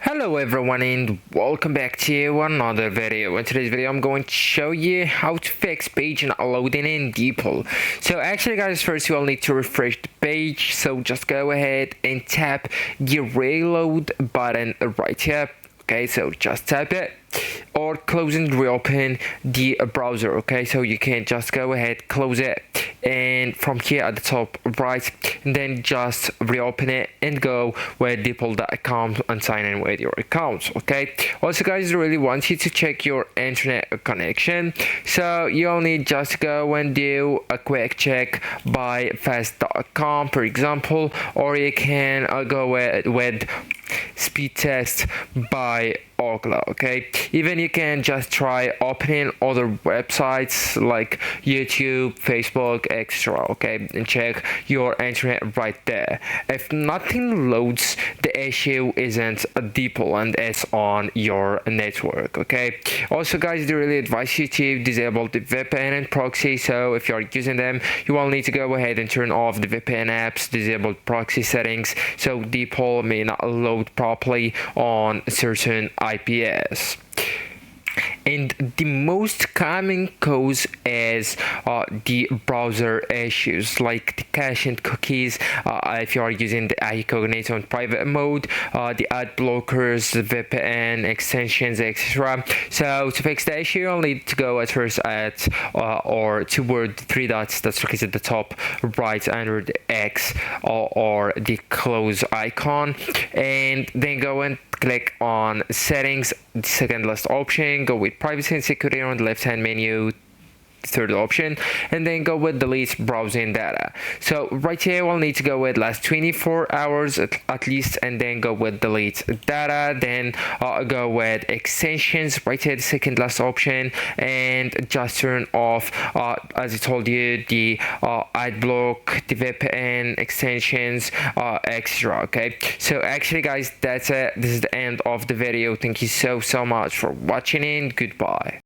Hello everyone and welcome back to another video. In today's video I'm going to show you how to fix page not loading in DeepL. So actually guys, first you will need to refresh the page, so just go ahead and tap the reload button right here. Okay, so just tap it or close and reopen the browser. Okay, so you can just go ahead, close it, and from here at the top right, and then just reopen it and go with DeepL.com and sign in with your account. Okay, also guys, I really want you to check your internet connection, so you'll need just go and do a quick check by fast.com for example, or you can go with speed test by Okla. Okay, even you can just try opening other websites like YouTube, Facebook, etc. Okay, and check your internet right there. If nothing loads, the issue isn't a DeepL and it's on your network. Okay, also guys, I really advise you to disable the VPN and proxy. So if you're using them, you will need to go ahead and turn off the VPN apps, disable proxy settings, so DeepL may not load properly on certain IPs. And the most common cause is the browser issues like the cache and cookies, if you are using the incognito on private mode, the ad blockers, the VPN extensions, etc. So to fix the issue, you'll need to go at first at or toward the three dots that's located at the top right under the X or the close icon, and then go and click on settings, the second last option, go with privacy and security on the left hand menu, third option, and then go with delete browsing data. So right here we'll need to go with last 24 hours at least, and then go with delete data, then go with extensions right here, the second last option, and just turn off as I told you the ad block, the VPN extensions, extra. Okay, so actually guys, that's it. This is the end of the video. Thank you so much for watching and goodbye.